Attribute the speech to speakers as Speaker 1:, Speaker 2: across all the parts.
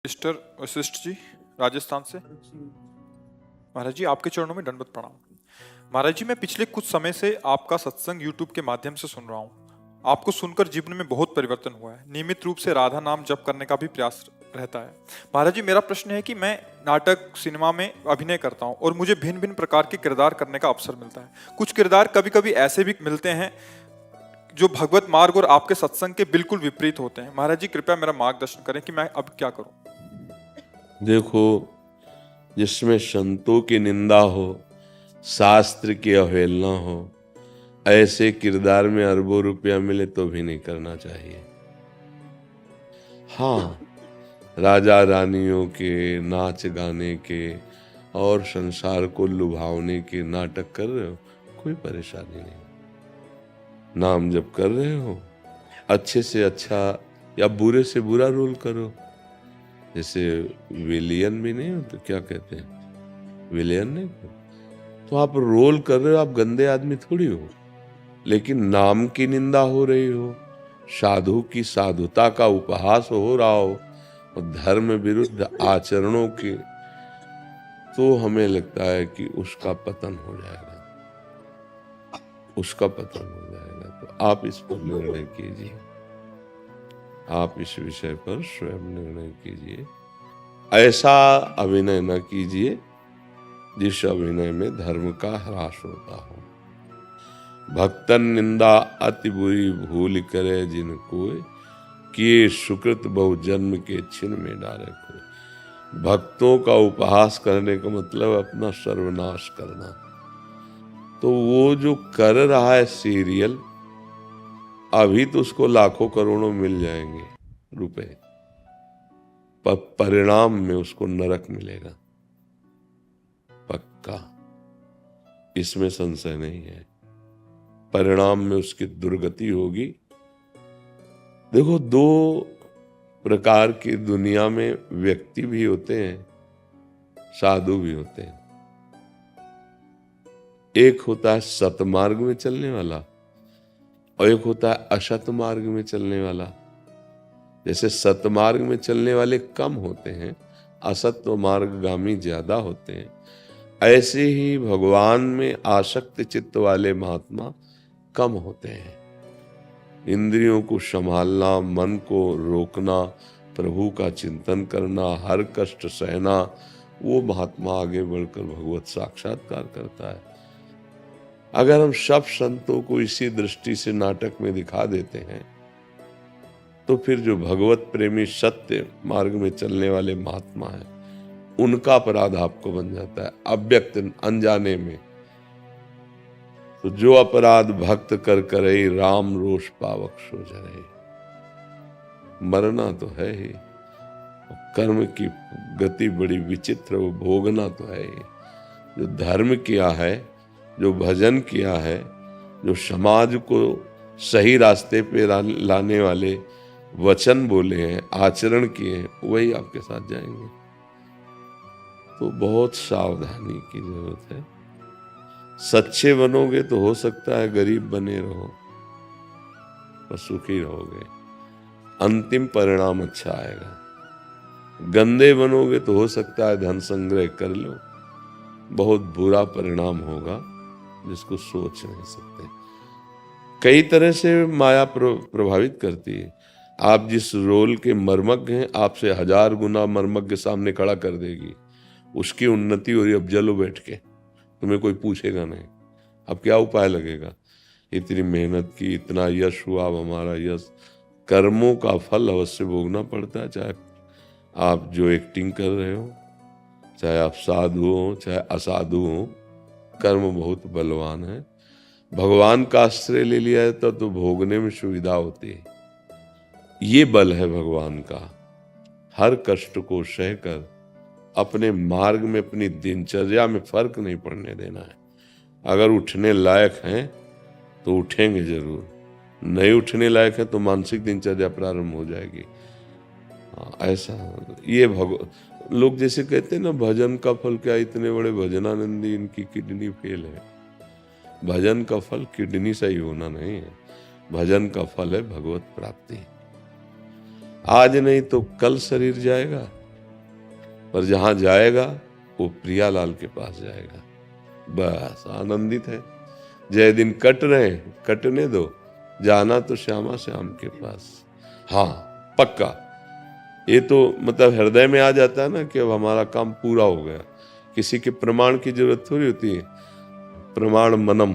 Speaker 1: Mister Vashishtha ji, Rajasthan से। महाराज जी, आपके चरणों में दंडवत प्रणाम। महाराज जी, मैं पिछले कुछ समय से आपका सत्संग YouTube के माध्यम से सुन रहा हूँ। आपको सुनकर जीवन में बहुत परिवर्तन हुआ है। नियमित रूप से राधा नाम जप करने का भी प्रयास रहता है। महाराज जी, मेरा प्रश्न है कि मैं नाटक, सिनेमा में अभिनय करता हूँ और मुझे भिन्न भिन्न प्रकार के किरदार करने का अवसर मिलता है। कुछ किरदार कभी कभी ऐसे भी मिलते हैं जो भगवत मार्ग और आपके सत्संग के बिल्कुल विपरीत होते हैं। महाराज जी, कृपया मेरा मार्गदर्शन करें कि मैं अब क्या करूं।
Speaker 2: देखो, जिसमें संतों की निंदा हो, शास्त्र की अवहेलना हो, ऐसे किरदार में अरबों रुपया मिले तो भी नहीं करना चाहिए। हाँ, राजा रानियों के नाच गाने के और संसार को लुभावने के नाटक कर रहे हो, कोई परेशानी नहीं। नाम जप कर रहे हो, अच्छे से अच्छा या बुरे से बुरा रोल करो। जैसे विलियन भी नहीं हो तो क्या कहते हैं, विलियन नहीं, तो आप रोल कर रहे हो, आप गंदे आदमी थोड़ी हो। लेकिन नाम की निंदा हो रही हो, साधु की साधुता का उपहास हो रहा हो और धर्म विरुद्ध आचरणों के, तो हमें लगता है कि उसका पतन हो जाएगा, उसका पतन हो जाएगा। तो आप इस पर निर्णय कीजिए, आप इस विषय पर स्वयं निर्णय कीजिए। ऐसा अभिनय न कीजिए जिस अभिनय में धर्म का ह्रास होता हो। भक्तन निंदा अति बुरी भूल करे जिन कोय, किए सुकृत बहु जन्म के छिन में डाले कोय। भक्तों का उपहास करने का मतलब अपना सर्वनाश करना। तो वो जो कर रहा है सीरियल, अभी तो उसको लाखों करोड़ों मिल जाएंगे रुपए, पर परिणाम में उसको नरक मिलेगा, पक्का, इसमें संशय नहीं है। परिणाम में उसकी दुर्गति होगी। देखो, दो प्रकार की दुनिया में व्यक्ति भी होते हैं, साधु भी होते हैं। एक होता है सतमार्ग में चलने वाला और एक होता है असत मार्ग में चलने वाला। जैसे सतमार्ग में चलने वाले कम होते हैं, असत मार्गगामी ज्यादा होते हैं, ऐसे ही भगवान में आसक्त चित्त वाले महात्मा कम होते हैं। इंद्रियों को संभालना, मन को रोकना, प्रभु का चिंतन करना, हर कष्ट सहना, वो महात्मा आगे बढ़कर भगवत साक्षात्कार करता है। अगर हम सब संतों को इसी दृष्टि से नाटक में दिखा देते हैं तो फिर जो भगवत प्रेमी सत्य मार्ग में चलने वाले महात्मा हैं, उनका अपराध आपको बन जाता है अव्यक्त अनजाने में। तो जो अपराध भक्त कर करे, राम रोष पावक सो जरे। मरना तो है ही, कर्म की गति बड़ी विचित्र, वो भोगना तो है ही। जो धर्म किया है, जो भजन किया है, जो समाज को सही रास्ते पे लाने वाले वचन बोले हैं, आचरण किए हैं, वही आपके साथ जाएंगे। तो बहुत सावधानी की जरूरत है। सच्चे बनोगे तो हो सकता है गरीब बने रहो, पर सुखी रहोगे, अंतिम परिणाम अच्छा आएगा। गंदे बनोगे तो हो सकता है धन संग्रह कर लो, बहुत बुरा परिणाम होगा जिसको सोच नहीं सकते। कई तरह से माया प्रभावित करती है। आप जिस रोल के मर्मज्ञ हैं, आपसे 1000 गुना मर्मज्ञ सामने खड़ा कर देगी। उसकी उन्नति हो रही, अब जलो बैठ के, तुम्हें कोई पूछेगा नहीं। अब क्या उपाय लगेगा? इतनी मेहनत की, इतना यश हुआ, अब हमारा यश। कर्मों का फल अवश्य भोगना पड़ता है, चाहे आप जो एक्टिंग कर रहे हो, चाहे आप साधु हो चाहे असाधु हो, कर्म बहुत बलवान है। भगवान का आश्रय ले लिया है तो भोगने में सुविधा होती है। ये बल है भगवान का, हर कष्ट को सहकर अपने मार्ग में, अपनी दिनचर्या में फर्क नहीं पड़ने देना है। अगर उठने लायक हैं तो उठेंगे जरूर, नहीं उठने लायक है तो मानसिक दिनचर्या प्रारंभ हो जाएगी। ऐसा ये लोग जैसे कहते हैं ना, भजन का फल क्या, इतने बड़े भजनानंदी, इनकी किडनी फेल है। भजन का फल किडनी सही होना नहीं है, भजन का फल है भगवत प्राप्ति। आज नहीं तो कल शरीर जाएगा, पर जहां जाएगा वो प्रियालाल के पास जाएगा। बस आनंदित है। जय दिन कट रहे हैं, कटने दो, जाना तो श्यामा श्याम के पास। हाँ पक्का, ये तो मतलब हृदय में आ जाता है ना कि अब हमारा काम पूरा हो गया। किसी के प्रमाण की जरूरत थोड़ी होती है। प्रमाण मनम,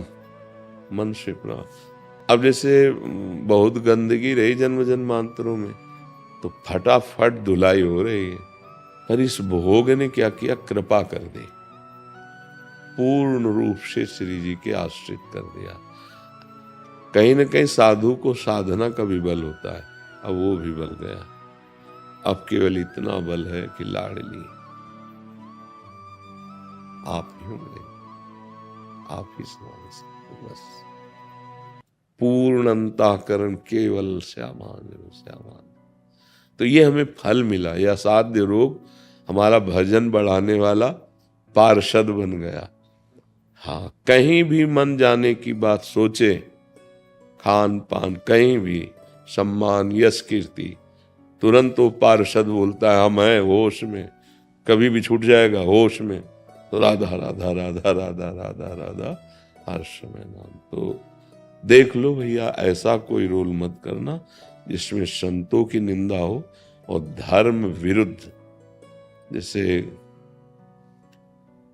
Speaker 2: मन से प्रमाण। अब जैसे बहुत गंदगी रही जन्म जन्मांतरों में, तो फटाफट धुलाई हो रही है, पर इस भोग ने क्या किया, कृपा कर दी, पूर्ण रूप से श्री जी के आश्रित कर दिया। कहीं न कहीं साधु को साधना का भी बल होता है, अब वो भी बल गया। अब केवल इतना बल है कि लाडली आप ही होंगे, आप ही सुना सकते, बस पूर्ण अंतःकरण केवल श्यामान श्यामान। तो ये हमें फल मिला, यह असाध्य रोग हमारा भजन बढ़ाने वाला पार्षद बन गया। हाँ, कहीं भी मन जाने की बात सोचे, खान पान कहीं भी, सम्मान यश कीर्ति, तुरंत वो पार्षद बोलता है हम हैं होश में, कभी भी छूट जाएगा होश में, तो राधा राधा राधा राधा राधा राधा हर्ष में नाम। तो देख लो भैया, ऐसा कोई रोल मत करना जिसमें संतों की निंदा हो और धर्म विरुद्ध। जैसे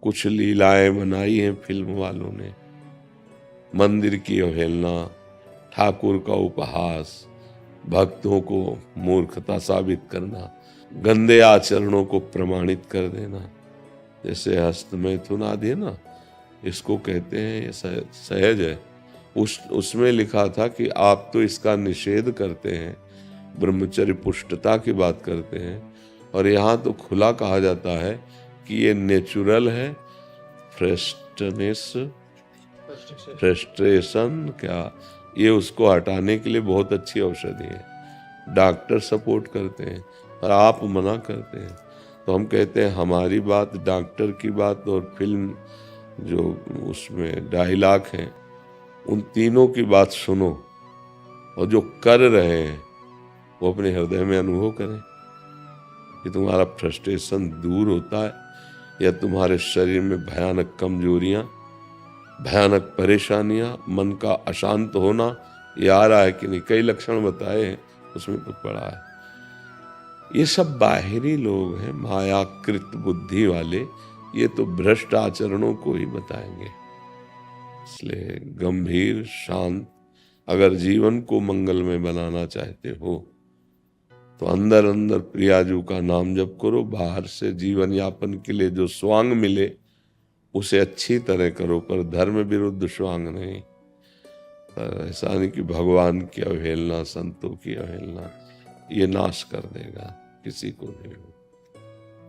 Speaker 2: कुछ लीलाएं बनाई हैं फिल्म वालों ने, मंदिर की अवहेलना, ठाकुर का उपहास, भक्तों को मूर्खता साबित करना, गंदे आचरणों को प्रमाणित कर देना। जैसे हस्तमैथुन आदि है ना, इसको कहते हैं ये सहज है। उसमें लिखा था कि आप तो इसका निषेध करते हैं, ब्रह्मचर्य पुष्टता की बात करते हैं, और यहाँ तो खुला कहा जाता है कि ये नेचुरल है, फ्रस्ट्रेशन क्या, ये उसको हटाने के लिए बहुत अच्छी औषधि है। डॉक्टर सपोर्ट करते हैं और आप मना करते हैं। तो हम कहते हैं हमारी बात, डॉक्टर की बात और फिल्म जो उसमें डायलॉग हैं, उन तीनों की बात सुनो, और जो कर रहे हैं वो अपने हृदय में अनुभव करें कि तुम्हारा फ्रस्ट्रेशन दूर होता है, या तुम्हारे शरीर में भयानक कमजोरियां, भयानक परेशानियां, मन का अशांत होना ये आ रहा है कि नहीं। कई लक्षण बताए हैं, उसमें तो पड़ा है। ये सब बाहरी लोग हैं, मायाकृत बुद्धि वाले, ये तो भ्रष्ट आचरणों को ही बताएंगे। इसलिए गंभीर शांत, अगर जीवन को मंगलमय बनाना चाहते हो तो अंदर अंदर प्रियाजू का नाम जप करो, बाहर से जीवन यापन के लिए जो स्वांग मिले उसे अच्छी तरह करो, पर धर्म विरुद्ध स्वांग नहीं। पर ऐसा नहीं कि भगवान की अवहेलना, संतों की अवहेलना, ये नाश कर देगा किसी को भी।